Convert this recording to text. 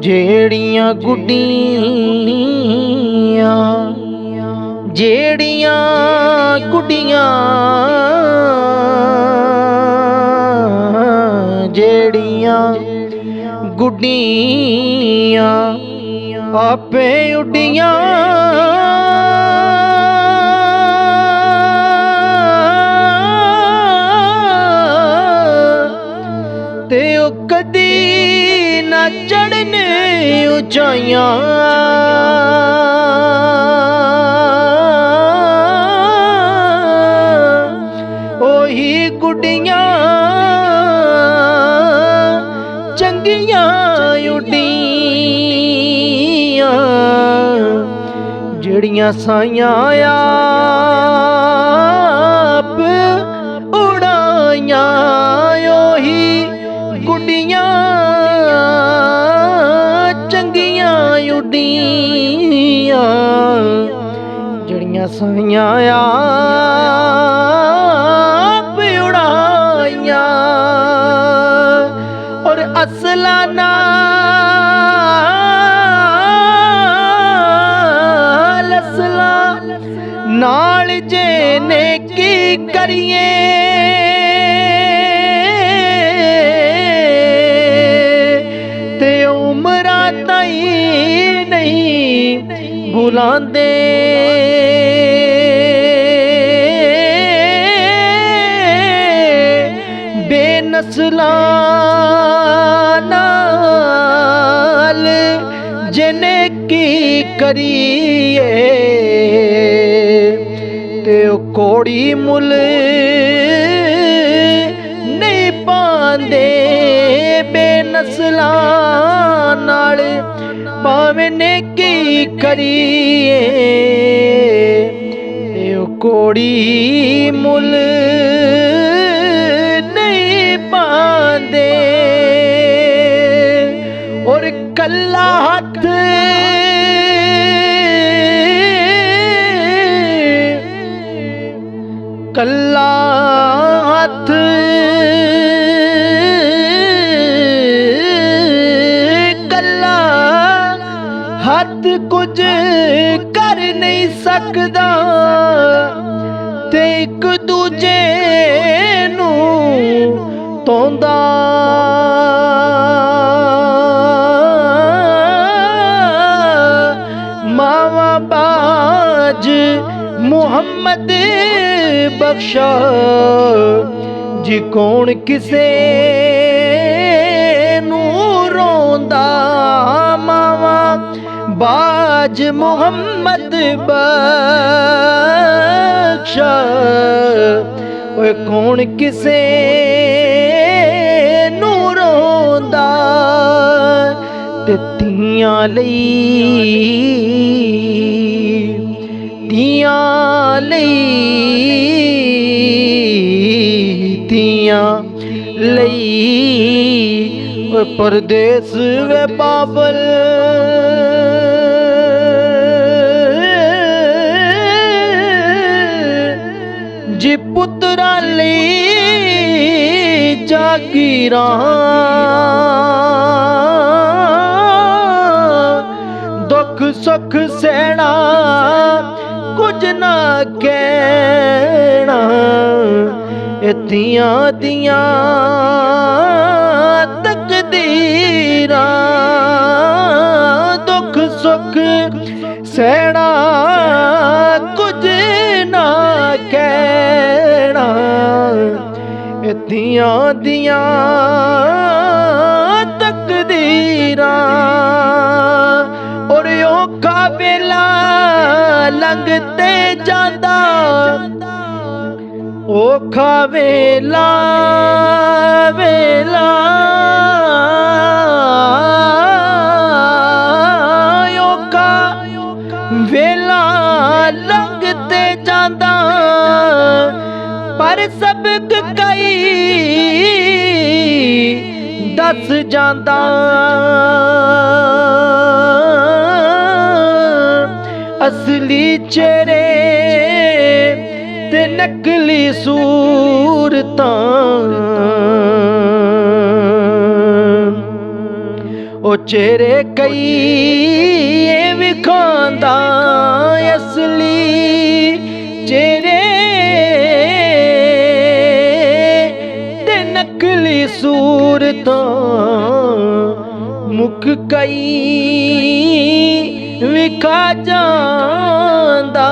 ਜਿਹੜੀਆਂ ਗੁੱਡੀਆਂ ਗੁੱਡੀਆਂ ਆਪੇ ਉੱਡੀਆਂ ਤੇ ਉਹ ਕਦੀ ਨਾ ਚੜ੍ਹਨ ਉਚਾਈਆਂ ਉਹੀ ਗੁੱਡੀਆਂ ਚੰਗੀਆਂ ਉੱਡੀਆਂ ਜਿਹੜੀਆਂ ਸਾਈਆਂ ਆਪ ਉਡਾਈਆਂ ਉਹੀ ਗੁੱਡੀਆਂ ਚੰਗੀਆਂ ਉੱਡੀਆਂ ਜਿਹੜੀਆਂ ਸਾਈਆਂ ਆਪ ਉਡਾਈਆਂ ਔਰ ਅਸਲਾ ਨਾਲ ਜੇ ਨੇਕੀ ਕਰੀਏ ਤੇ ਉਮਰਾਂ ਤਾਈਂ ਨਹੀਂ ਭੁਲਾਂਦੇ ਬੇਨਸਲਾਂ ਨਾਲ ਜੇ ਨੇਕੀ ਕਰੀਏ ਤੇ ਉਹ ਕੋੜੀ ਮੁੱਲ ਨਹੀਂ ਪਾਉਂਦੇ ਬੇਨਸਲਾਂ ਨਾਲ ਭਾਵੇਂ ਨੇਕੀ ਕਰੀਏ ਤੇ ਉਹ ਕੋੜੀ ਮੁੱਲ ਨਹੀਂ ਪਾਉਂਦੇ ਔਰ ਕੱਲਾ ਹੱਥ ਕੱਲਾ ਹੱਥ ਕੁਝ ਕਰ ਨਹੀਂ ਸਕਦਾ ਤੇ ਇੱਕ ਦੂਜੇ ਨੂੰ ਧੋਂਦਾ ਮਾਵਾ ਬਾਜ ਮੁਹੰਮਦ ਬਖਸ਼ਾ ਜੀ ਕੌਣ ਕਿਸੇ ਨੂੰ ਰੋਂਦਾ ਮਾਵਾ ਬਾਜ ਮੁਹੰਮਦ ਬਖਸ਼ਾ ਓਏ ਕੌਣ ਕਿਸੇ ਨੂੰ ਰੋਂਦਾ ਤੇ ਧੀਆਂ ਲਈ ਓਏ ਪਰਦੇਸ ਵੇ ਬਾਬਲ ਜੀ ਪੁੱਤਰਾਂ ਲਈ ਜਾਗੀਰਾਂ ਦੁੱਖ ਸੁੱਖ ਸਹਿਣਾ ਕੁਝ ਨਾ ਕਹਿਣਾ ਇਹ ਧੀਆਂ ਦੀਆਂ ਤਕਦੀਰਾਂ ਦੁੱਖ ਸੁੱਖ ਸਹਿਣਾ ਕੁਝ ਨਾ ਕਹਿਣਾ ਇਹ ਧੀਆਂ ਦੀਆਂ ਤਕਦੀਰਾਂ ਔਰ ਔਖਾ ਵੇਲਾ ਲੰਘ ਤੇ ਜਾਂਦਾ ਔਖਾ ਵੇਲਾ ਔਖਾ ਵੇਲਾ ਲੰਘ ਤੇ ਜਾਂਦਾ ਪਰ ਸਬਕ ਕਈ ਦੱਸ ਜਾਂਦਾ ਚਿਹਰੇ ਤੇ ਨਕਲੀ ਸੂਰਤਾਂ ਉਹ ਚਿਹਰੇ ਕਈ ਇਹ ਵਿਖਾਉਂਦਾ ਅਸਲੀ ਚਿਹਰੇ ਤੇ ਨਕਲੀ ਸੂਰਤਾਂ ਮੁਖ ਕਈ ਵਿਖਾ ਜਾਂਦਾ